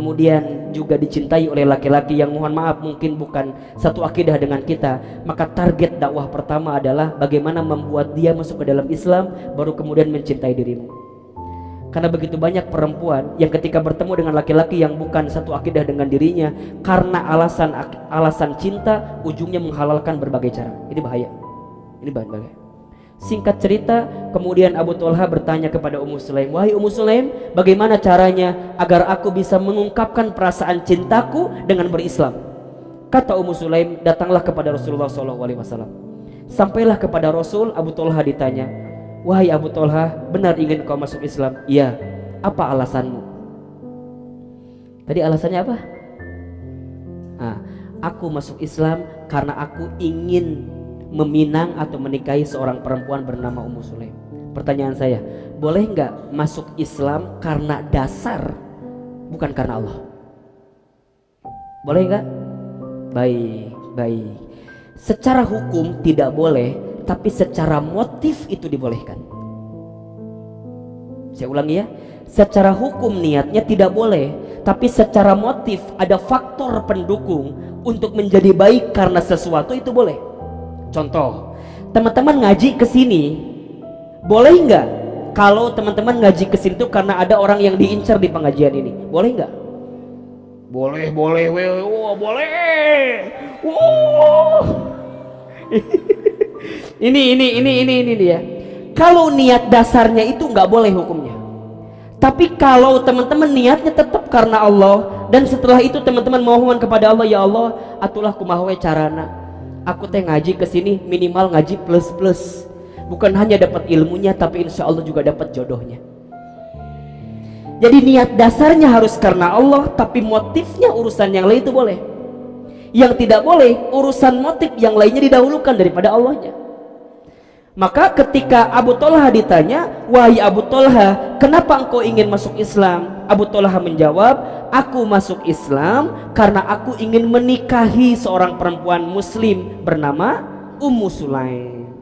kemudian juga dicintai oleh laki-laki yang mohon maaf mungkin bukan satu akidah dengan kita, maka target dakwah pertama adalah bagaimana membuat dia masuk ke dalam Islam, baru kemudian mencintai dirimu. Karena begitu banyak perempuan yang ketika bertemu dengan laki-laki yang bukan satu akidah dengan dirinya, karena alasan cinta, ujungnya menghalalkan berbagai cara. Ini bahaya. Ini bahaya. Singkat cerita, kemudian Abu Thalha bertanya kepada Ummu Sulaim, "Wahai Ummu Sulaim, bagaimana caranya agar aku bisa mengungkapkan perasaan cintaku dengan berislam?" Kata Ummu Sulaim, "Datanglah kepada Rasulullah SAW." Sampailah kepada Rasul, Abu Thalha ditanya, "Wahai Abu Thalha, benar ingin kau masuk Islam?" "Iya." "Apa alasanmu?" Tadi alasannya apa? Aku masuk Islam karena aku ingin meminang atau menikahi seorang perempuan bernama Ummu Sulaim. Pertanyaan saya, boleh nggak masuk Islam karena dasar, bukan karena Allah? Boleh nggak? Baik. Secara hukum tidak boleh, tapi secara motif itu dibolehkan. Saya ulangi ya, secara hukum niatnya tidak boleh, tapi secara motif ada faktor pendukung untuk menjadi baik karena sesuatu, itu boleh. Contoh, teman-teman ngaji ke sini, boleh nggak kalau teman-teman ngaji ke sini tuh karena ada orang yang diincar di pengajian ini? Boleh nggak? Boleh. Boleh. Ini dia. Kalau niat dasarnya itu nggak boleh hukumnya. Tapi kalau teman-teman niatnya tetap karena Allah, dan setelah itu teman-teman mohon kepada Allah, "Ya Allah, atulah kumaha we carana. Aku teh ngaji ke sini minimal ngaji plus. Bukan hanya dapat ilmunya, tapi insya Allah juga dapat jodohnya." Jadi niat dasarnya harus karena Allah, tapi motifnya urusan yang lain itu boleh. Yang tidak boleh, urusan motif yang lainnya didahulukan daripada Allahnya. Maka ketika Abu Thalha ditanya, "Wahai Abu Thalha, kenapa engkau ingin masuk Islam?" Abu Thalha menjawab, "Aku masuk Islam karena aku ingin menikahi seorang perempuan muslim bernama Ummu Sulaim."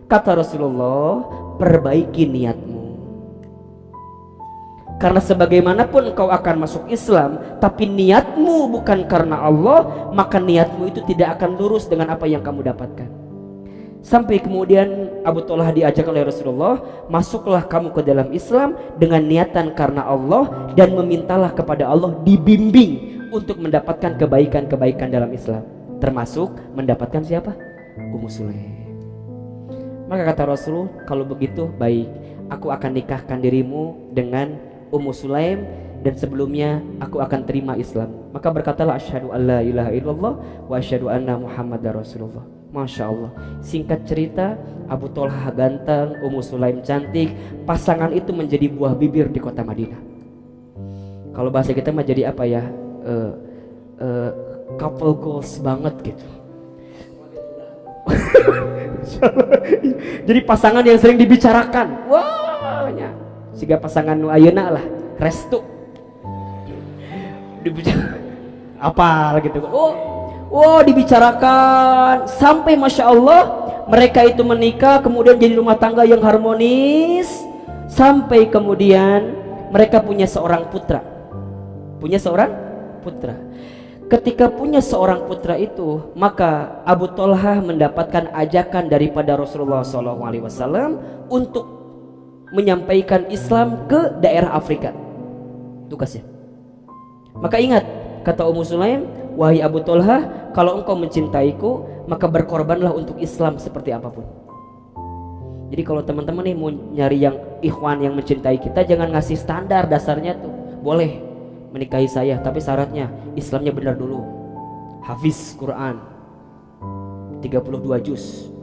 Kata Rasulullah, "Perbaiki niatmu. Karena sebagaimanapun engkau akan masuk Islam, tapi niatmu bukan karena Allah, maka niatmu itu tidak akan lurus dengan apa yang kamu dapatkan." Sampai kemudian Abu Thalha diajak oleh Rasulullah, "Masuklah kamu ke dalam Islam dengan niatan karena Allah, dan memintalah kepada Allah dibimbing untuk mendapatkan kebaikan-kebaikan dalam Islam, termasuk mendapatkan siapa? Ummu Sulaim." Maka kata Rasul, "Kalau begitu baik, aku akan nikahkan dirimu dengan Ummu Sulaim, dan sebelumnya aku akan terima Islam." Maka berkatalah, "Asyhadu an la ilaha illallah wa asyhadu anna Muhammadar Rasulullah." Masya Allah. Singkat cerita, Abu Thalha ganteng, Ummu Sulaim cantik. Pasangan itu menjadi buah bibir di kota Madinah. Kalau bahasa kita mah jadi apa ya, couple goals banget gitu. Jadi pasangan yang sering dibicarakan. Wah, siga pasangan nu ayeuna lah, restu. Dibicarakan apa gitu. Dibicarakan sampai Masya Allah mereka itu menikah, kemudian jadi rumah tangga yang harmonis, sampai kemudian mereka punya seorang putra. Ketika punya seorang putra itu, maka Abu Thalha mendapatkan ajakan daripada Rasulullah SAW untuk menyampaikan Islam ke daerah Afrika, tugasnya. Maka ingat kata Ummu Sulaim, "Wahai Abu Thalha, kalau engkau mencintaiku, maka berkorbanlah untuk Islam seperti apapun." Jadi kalau teman-teman nih mau nyari yang ikhwan yang mencintai kita, jangan ngasih standar dasarnya tuh. Boleh menikahi saya, tapi syaratnya Islamnya benar dulu. Hafiz Quran 32 juz.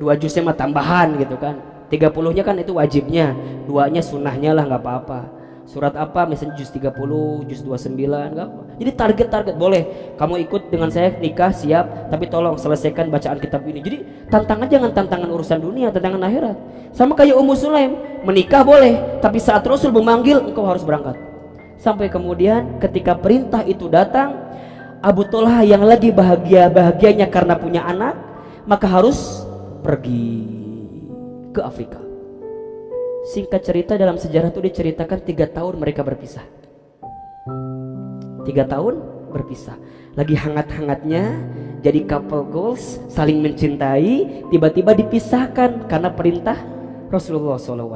2 juznya mah tambahan gitu kan. 30-nya kan itu wajibnya, 2-nya sunnahnya lah, nggak apa-apa. Surat apa misalnya juz 30, juz 29, enggak apa. Jadi target boleh. Kamu ikut dengan saya nikah siap, tapi tolong selesaikan bacaan kitab ini. Jadi tantangan jangan tantangan urusan dunia, tantangan akhirat. Sama kayak Ummu Sulaim, menikah boleh, tapi saat Rasul memanggil engkau harus berangkat. Sampai kemudian ketika perintah itu datang, Abu Thalha yang lagi bahagianya karena punya anak, maka harus pergi ke Afrika. Singkat cerita, dalam sejarah itu diceritakan 3 tahun mereka berpisah. 3 tahun berpisah. Lagi hangat-hangatnya jadi couple goals, saling mencintai, tiba-tiba dipisahkan karena perintah Rasulullah SAW.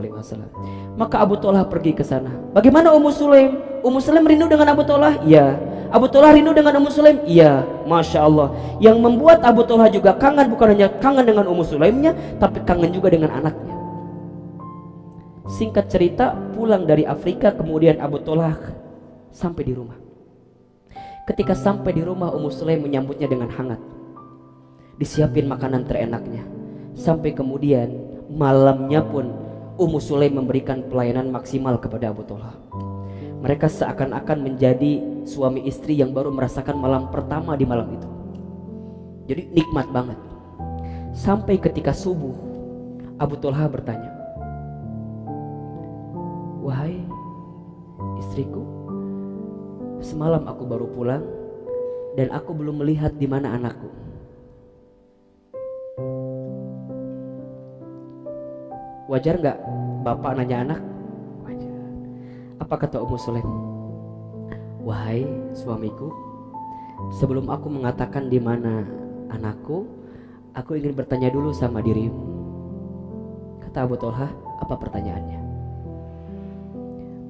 Maka Abu Thalhah pergi ke sana. Bagaimana Ummu Sulaim? Ummu Sulaim rindu dengan Abu Thalhah? Iya. Abu Thalhah rindu dengan Ummu Sulaim? Iya. Masya Allah. Yang membuat Abu Thalhah juga kangen, bukan hanya kangen dengan Ummu Sulaimnya, tapi kangen juga dengan anaknya. Singkat cerita, pulang dari Afrika, kemudian Abu Thalhah sampai di rumah. Ketika sampai di rumah, Ummu Sulaim menyambutnya dengan hangat, disiapin makanan terenaknya. Sampai kemudian malamnya pun Ummu Sulaim memberikan pelayanan maksimal kepada Abu Thalhah. Mereka seakan-akan menjadi suami istri yang baru merasakan malam pertama di malam itu. Jadi nikmat banget. Sampai ketika subuh, Abu Thalhah bertanya, "Wahai istriku, semalam aku baru pulang dan aku belum melihat di mana anakku." Wajar nggak bapak nanya anak? Wajar. Apa kata Ummu Sulaim? "Wahai suamiku, sebelum aku mengatakan di mana anakku, aku ingin bertanya dulu sama dirimu." Kata Abu Thalhah, "Apa pertanyaannya?"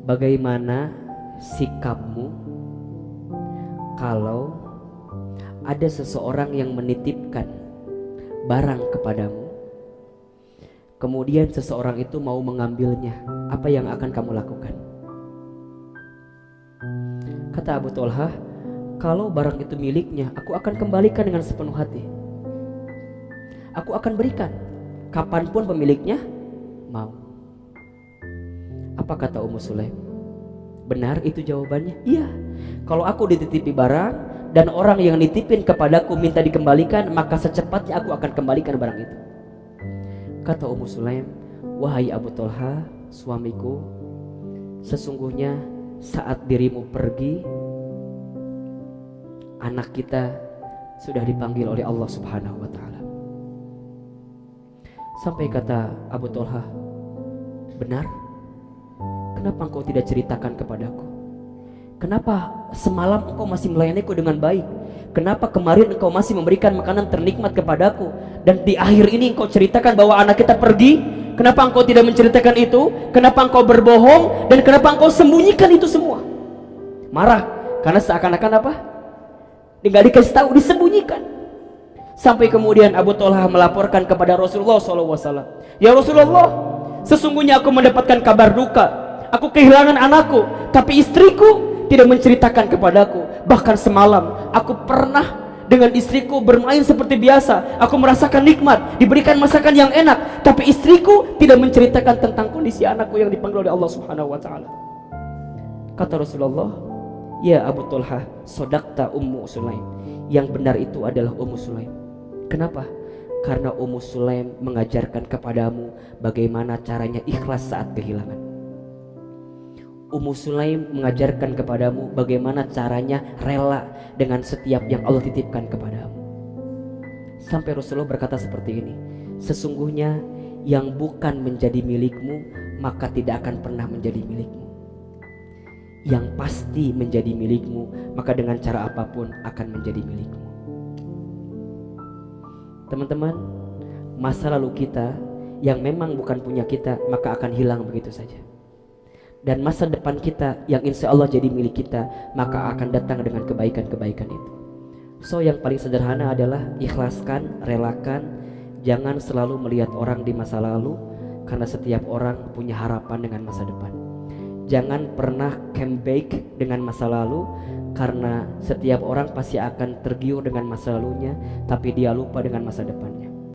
"Bagaimana sikapmu kalau ada seseorang yang menitipkan barang kepadamu, kemudian seseorang itu mau mengambilnya, apa yang akan kamu lakukan?" Kata Abu Thalhah, "Kalau barang itu miliknya, aku akan kembalikan dengan sepenuh hati. Aku akan berikan kapanpun pemiliknya mau." Apa kata Ummu Sulaim? "Benar itu jawabannya?" "Iya, kalau aku dititipi barang dan orang yang nitipin kepadaku minta dikembalikan, maka secepatnya aku akan kembalikan barang itu." Kata Ummu Sulaim, "Wahai Abu Thalhah, suamiku, sesungguhnya saat dirimu pergi, anak kita sudah dipanggil oleh Allah Subhanahu wa Ta'ala." Sampai kata Abu Thalhah, "Benar? Kenapa engkau tidak ceritakan kepadaku? Kenapa semalam engkau masih melayaniku dengan baik? Kenapa kemarin engkau masih memberikan makanan ternikmat kepadaku? Dan di akhir ini engkau ceritakan bahwa anak kita pergi? Kenapa engkau tidak menceritakan itu? Kenapa engkau berbohong? Dan kenapa engkau sembunyikan itu semua?" Marah, karena seakan-akan apa? Nggak dikasih tahu, disembunyikan. Sampai kemudian Abu Thalhah melaporkan kepada Rasulullah SAW, "Ya Rasulullah, sesungguhnya aku mendapatkan kabar duka. Aku kehilangan anakku, tapi istriku tidak menceritakan kepadaku. Bahkan semalam aku pernah dengan istriku bermain seperti biasa. Aku merasakan nikmat, diberikan masakan yang enak, tapi istriku tidak menceritakan tentang kondisi anakku yang dipanggil oleh Allah Subhanahu wa Ta'ala." Kata Rasulullah, "Ya Abu Thalhah, sodakta Ummu Sulaim. Yang benar itu adalah Ummu Sulaim. Kenapa? Karena Ummu Sulaim mengajarkan kepadamu bagaimana caranya ikhlas saat kehilangan. Ummu Sulaim mengajarkan kepadamu bagaimana caranya rela dengan setiap yang Allah titipkan kepadamu." Sampai Rasulullah berkata seperti ini, "Sesungguhnya yang bukan menjadi milikmu maka tidak akan pernah menjadi milikmu. Yang pasti menjadi milikmu maka dengan cara apapun akan menjadi milikmu." Teman-teman, masa lalu kita yang memang bukan punya kita maka akan hilang begitu saja. Dan masa depan kita yang insya Allah jadi milik kita maka akan datang dengan kebaikan-kebaikan itu. So yang paling sederhana adalah ikhlaskan, relakan. Jangan selalu melihat orang di masa lalu, karena setiap orang punya harapan dengan masa depan. Jangan pernah comeback dengan masa lalu, karena setiap orang pasti akan tergiur dengan masa lalunya, tapi dia lupa dengan masa depannya.